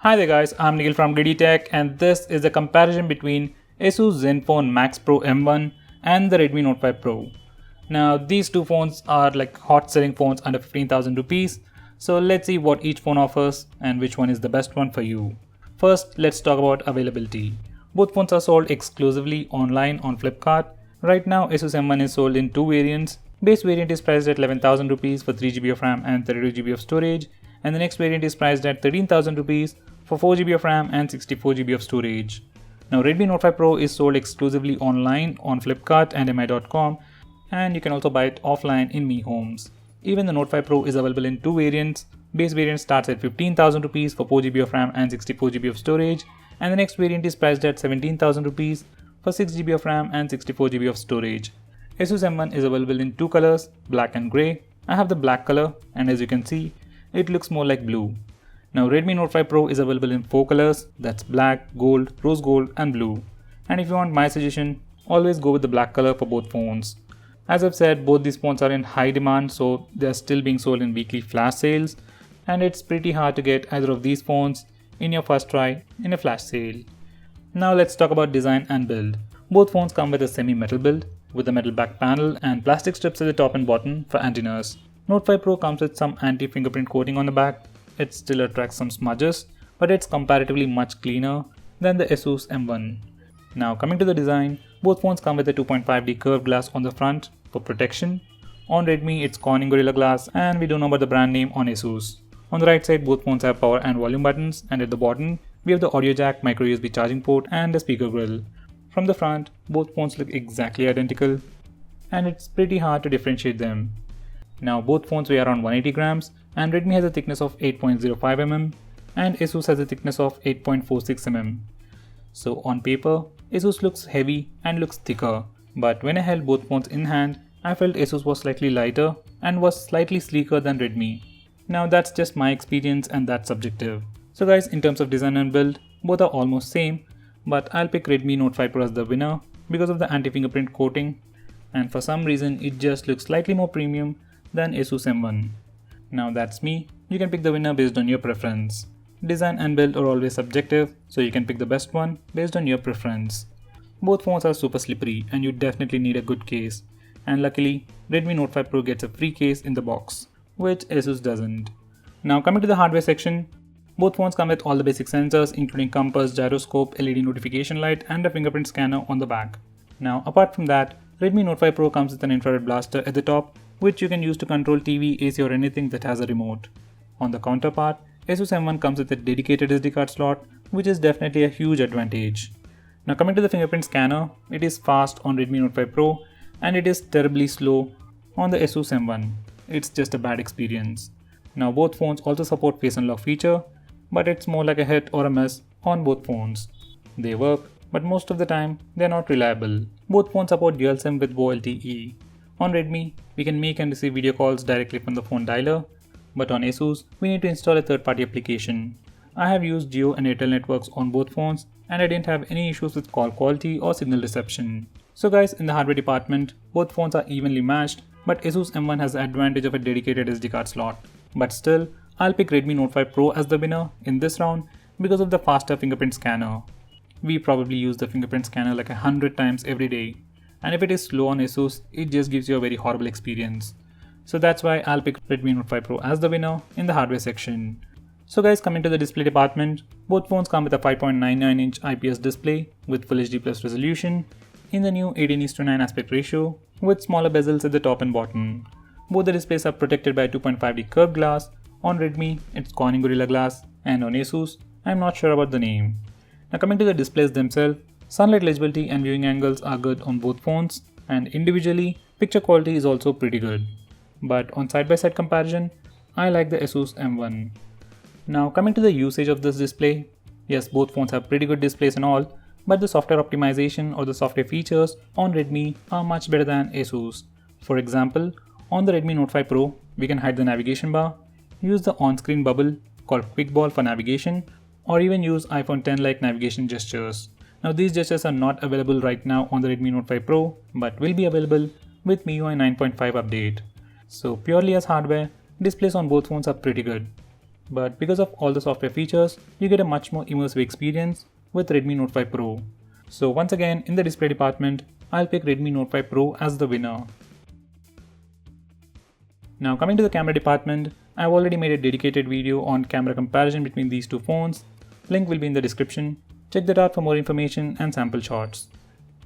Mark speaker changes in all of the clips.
Speaker 1: Hi there guys, I'm Nikhil from Greedy Tech and this is a comparison between ASUS ZenFone Max Pro M1 and the Redmi Note 5 Pro. Now these two phones are like hot selling phones under 15,000 rupees. So let's see what each phone offers and which one is the best one for you. First, let's talk about availability. Both phones are sold exclusively online on Flipkart. Right now ASUS M1 is sold in two variants. Base variant is priced at 11,000 rupees for 3GB of RAM and 32GB of storage, and the next variant is priced at 13,000 rupees for 4GB of RAM and 64GB of storage. Now Redmi Note 5 Pro is sold exclusively online on Flipkart and mi.com, and you can also buy it offline in Mi Homes. Even the Note 5 Pro is available in two variants. Base variant starts at 15,000 rupees for 4GB of RAM and 64GB of storage, and the next variant is priced at 17,000 rupees for 6GB of RAM and 64GB of storage. ASUS M1 is available in two colors, black and grey. I have the black color, and as you can see, it looks more like blue. Now Redmi Note 5 Pro is available in four colors, that's black, gold, rose gold and blue. And if you want my suggestion, always go with the black color for both phones. As I've said, both these phones are in high demand, so they are still being sold in weekly flash sales, and it's pretty hard to get either of these phones in your first try in a flash sale. Now let's talk about design and build. Both phones come with a semi-metal build, with a metal back panel and plastic strips at the top and bottom for antennas. Note 5 Pro comes with some anti-fingerprint coating on the back. It still attracts some smudges, but it's comparatively much cleaner than the ASUS M1. Now coming to the design, both phones come with a 2.5D curved glass on the front for protection. On Redmi it's Corning Gorilla Glass, and we don't know about the brand name on ASUS. On the right side, both phones have power and volume buttons, and at the bottom we have the audio jack, micro USB charging port and a speaker grill. From the front, both phones look exactly identical, and it's pretty hard to differentiate them. Now both phones weigh around 180 grams, and Redmi has a thickness of 8.05 mm and ASUS has a thickness of 8.46 mm. So on paper, ASUS looks heavy and looks thicker, but when I held both phones in hand, I felt ASUS was slightly lighter and was slightly sleeker than Redmi. Now that's just my experience and that's subjective. So guys, in terms of design and build, both are almost same, but I'll pick Redmi Note 5 Pro as the winner because of the anti-fingerprint coating, and for some reason it just looks slightly more premium than ASUS M1. Now that's me, you can pick the winner based on your preference. Design and build are always subjective, so you can pick the best one based on your preference. Both phones are super slippery and you definitely need a good case, and luckily Redmi Note 5 Pro gets a free case in the box, which ASUS doesn't. Now coming to the hardware section, both phones come with all the basic sensors including compass, gyroscope, LED notification light and a fingerprint scanner on the back. Now apart from that, Redmi Note 5 Pro comes with an infrared blaster at the top, which you can use to control TV, AC or anything that has a remote. On the counterpart, ASUS M1 comes with a dedicated SD card slot, which is definitely a huge advantage. Now coming to the fingerprint scanner, it is fast on Redmi Note 5 Pro and it is terribly slow on the ASUS M1. It's just a bad experience. Now both phones also support Face Unlock feature, but it's more like a hit or a miss on both phones. They work, but most of the time they're not reliable. Both phones support dual SIM with VoLTE. On Redmi, we can make and receive video calls directly from the phone dialer, but on ASUS, we need to install a third-party application. I have used Jio and Airtel networks on both phones, and I didn't have any issues with call quality or signal reception. So guys, in the hardware department, both phones are evenly matched, but ASUS M1 has the advantage of a dedicated SD card slot. But still, I'll pick Redmi Note 5 Pro as the winner in this round because of the faster fingerprint scanner. We probably use the fingerprint scanner like 100 times every day, and if it is slow on ASUS, it just gives you a very horrible experience. So that's why I'll pick Redmi Note 5 Pro as the winner in the hardware section. So guys, coming to the display department, both phones come with a 5.99-inch IPS display with Full HD Plus resolution in the new 18:9 aspect ratio with smaller bezels at the top and bottom. Both the displays are protected by a 2.5D curved glass. On Redmi, it's Corning Gorilla Glass, and on ASUS, I'm not sure about the name. Now coming to the displays themselves, sunlight legibility and viewing angles are good on both phones, and individually, picture quality is also pretty good. But on side-by-side comparison, I like the ASUS M1. Now coming to the usage of this display, yes, both phones have pretty good displays and all, but the software optimization or the software features on Redmi are much better than ASUS. For example, on the Redmi Note 5 Pro, we can hide the navigation bar, use the on-screen bubble called Quick Ball for navigation, or even use iPhone X like navigation gestures. Now these gestures are not available right now on the Redmi Note 5 Pro, but will be available with MIUI 9.5 update. So purely as hardware, displays on both phones are pretty good. but because of all the software features, you get a much more immersive experience with Redmi Note 5 Pro. So once again, in the display department, I'll pick Redmi Note 5 Pro as the winner. Now coming to the camera department, I've already made a dedicated video on camera comparison between these two phones. Link will be in the description. Check that out for more information and sample shots.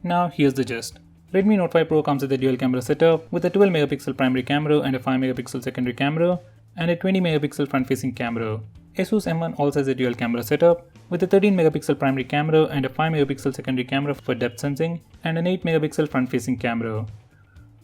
Speaker 1: Now here's the gist. Redmi Note 5 Pro comes with a dual camera setup with a 12 megapixel primary camera and a 5 megapixel secondary camera and a 20 megapixel front facing camera. Asus M1 also has a dual camera setup with a 13 megapixel primary camera and a 5 megapixel secondary camera for depth sensing and an 8 megapixel front facing camera.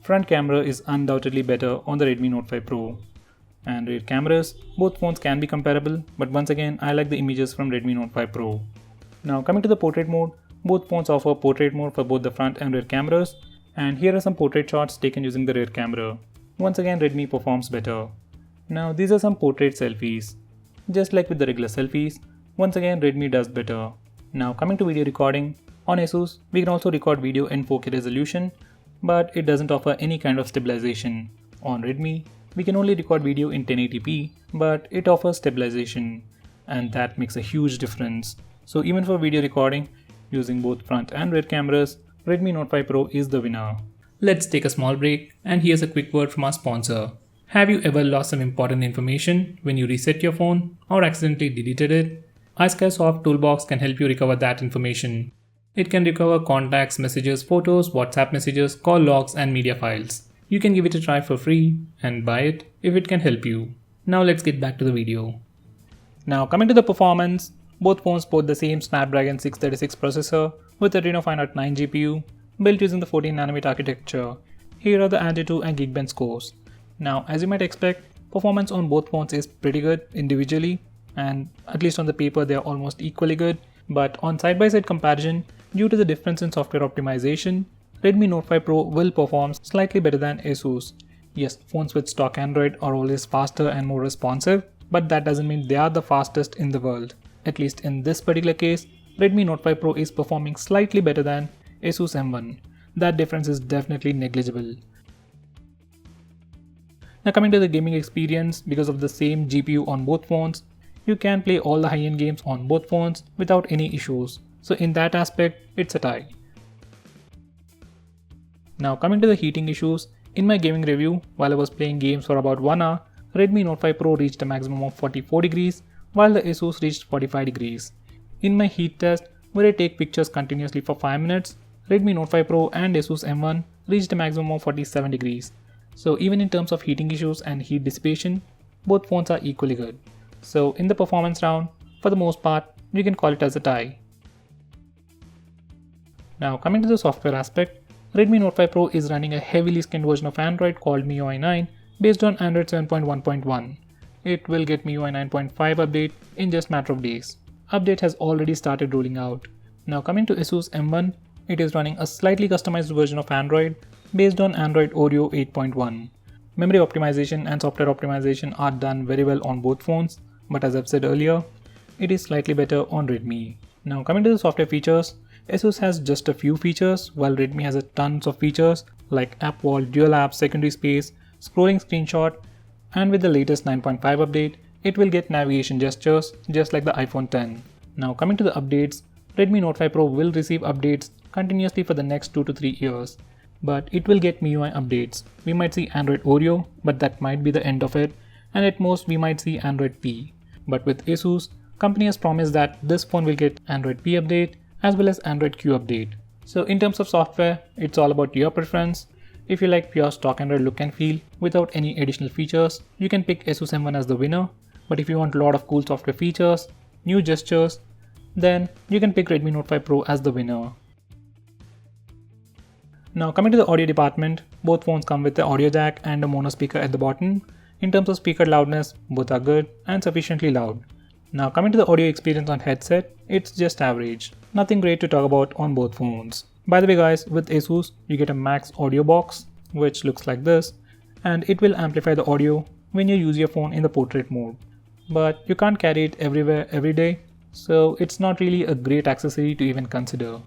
Speaker 1: Front camera is undoubtedly better on the Redmi Note 5 Pro. And rear cameras, both phones can be comparable, but once again I like the images from Redmi Note 5 Pro. Now coming to the portrait mode, both phones offer portrait mode for both the front and rear cameras, and here are some portrait shots taken using the rear camera. Once again Redmi performs better. Now these are some portrait selfies. Just like with the regular selfies, once again Redmi does better. Now coming to video recording, on Asus we can also record video in 4K resolution, but it doesn't offer any kind of stabilization. On Redmi, we can only record video in 1080p, but it offers stabilization, and that makes a huge difference. So even for video recording, using both front and rear cameras, Redmi Note 5 Pro is the winner. Let's take a small break, and here's a quick word from our sponsor. Have you ever lost some important information when you reset your phone or accidentally deleted it? iSkySoft Toolbox can help you recover that information. It can recover contacts, messages, photos, WhatsApp messages, call logs, and media files. You can give it a try for free and buy it if it can help you. Now let's get back to the video. Now coming to the performance, both phones support the same Snapdragon 636 processor with Adreno 509 GPU built using the 14nm architecture. Here are the Antutu and Geekbench scores. Now as you might expect, performance on both phones is pretty good individually, and at least on the paper they are almost equally good, but on side-by-side comparison, due to the difference in software optimization, Redmi Note 5 Pro will perform slightly better than Asus. Yes, phones with stock Android are always faster and more responsive, but that doesn't mean they are the fastest in the world. At least in this particular case, Redmi Note 5 Pro is performing slightly better than Asus M1. That difference is definitely negligible. Now coming to the gaming experience, because of the same GPU on both phones, you can play all the high-end games on both phones without any issues. So in that aspect, it's a tie. Now coming to the heating issues, in my gaming review, while I was playing games for about 1 hour, Redmi Note 5 Pro reached a maximum of 44 degrees, while the Asus reached 45 degrees. In my heat test, where I take pictures continuously for 5 minutes, Redmi Note 5 Pro and Asus M1 reached a maximum of 47 degrees. So even in terms of heating issues and heat dissipation, both phones are equally good. So in the performance round, for the most part, you can call it as a tie. Now coming to the software aspect, Redmi Note 5 Pro is running a heavily skinned version of Android called MIUI 9 based on Android 7.1.1. It will get MIUI 9.5 update in just a matter of days. Update has already started rolling out. Now coming to Asus M1, it is running a slightly customized version of Android based on Android Oreo 8.1. Memory optimization and software optimization are done very well on both phones, but as I've said earlier, it is slightly better on Redmi. Now coming to the software features, Asus has just a few features while Redmi has a tons of features like App Wall, Dual Apps, Secondary Space, Scrolling Screenshot, and with the latest 9.5 update, it will get navigation gestures just like the iPhone X. Now coming to the updates, Redmi Note 5 Pro will receive updates continuously for the next 2 to 3 years. But it will get MIUI updates. We might see Android Oreo, but that might be the end of it, and at most we might see Android P. But with Asus, company has promised that this phone will get Android P update as well as Android Q update. So in terms of software, it's all about your preference. If you like pure stock Android look and feel without any additional features, you can pick Asus M1 as the winner. But if you want a lot of cool software features, new gestures, then you can pick Redmi Note 5 Pro as the winner. Now coming to the audio department, both phones come with the audio jack and a mono speaker at the bottom. In terms of speaker loudness, both are good and sufficiently loud. Now coming to the audio experience on headset, it's just average. Nothing great to talk about on both phones. By the way guys, with Asus, you get a Max audio box, which looks like this, and it will amplify the audio when you use your phone in the portrait mode. But you can't carry it everywhere every day, so it's not really a great accessory to even consider.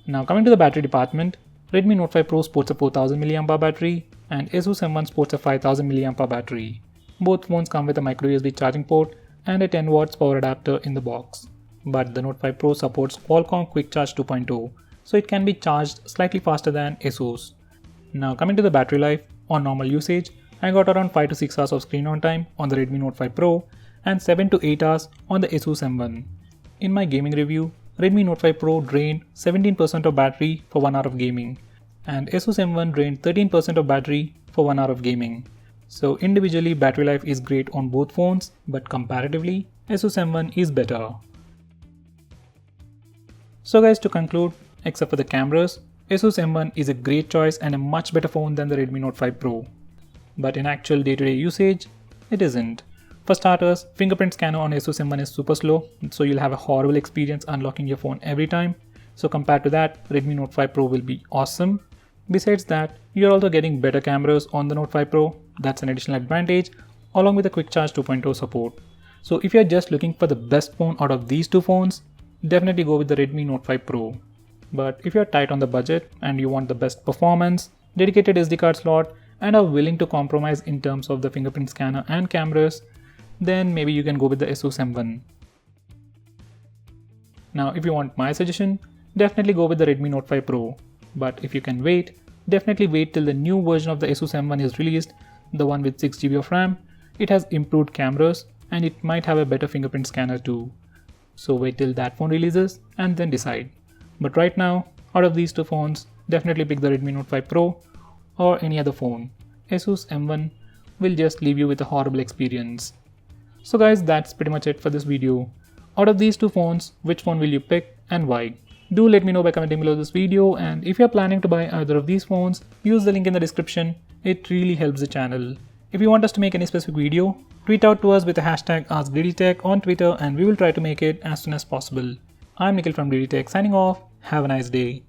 Speaker 1: Now coming to the battery department, Redmi Note 5 Pro sports a 4000 mAh battery and Asus M1 sports a 5000 mAh battery. Both phones come with a micro USB charging port and a 10 watts power adapter in the box. But the Note 5 Pro supports Qualcomm Quick Charge 2.0, so it can be charged slightly faster than ASUS. Now coming to the battery life, on normal usage, I got around 5 to 6 hours of screen on time on the Redmi Note 5 Pro and 7 to 8 hours on the ASUS M1. In my gaming review, Redmi Note 5 Pro drained 17% of battery for 1 hour of gaming, and ASUS M1 drained 13% of battery for 1 hour of gaming. So individually battery life is great on both phones, but comparatively ASUS M1 is better. So guys, to conclude, except for the cameras, ASUS M1 is a great choice and a much better phone than the Redmi Note 5 Pro. But in actual day-to-day usage, it isn't. For starters, fingerprint scanner on ASUS M1 is super slow, so you'll have a horrible experience unlocking your phone every time. So compared to that, Redmi Note 5 Pro will be awesome. Besides that, you're also getting better cameras on the Note 5 Pro, that's an additional advantage, along with the Quick Charge 2.0 support. So if you're just looking for the best phone out of these two phones, definitely go with the Redmi Note 5 Pro. But if you're tight on the budget and you want the best performance, dedicated SD card slot, and are willing to compromise in terms of the fingerprint scanner and cameras, then maybe you can go with the ASUS M1. Now if you want my suggestion, definitely go with the Redmi Note 5 Pro. But if you can wait, definitely wait till the new version of the ASUS M1 is released, the one with 6GB of RAM. It has improved cameras and it might have a better fingerprint scanner too. So wait till that phone releases and then decide. But right now, out of these two phones, definitely pick the Redmi Note 5 Pro or any other phone. ASUS M1 will just leave you with a horrible experience. So guys, that's pretty much it for this video. Out of these two phones, which phone will you pick and why? Do let me know by commenting below this video, and if you're planning to buy either of these phones, use the link in the description. It really helps the channel. If you want us to make any specific video, tweet out to us with the hashtag AskGreedyTech on Twitter and we will try to make it as soon as possible. I'm Nikhil from GreedyTech signing off. Have a nice day.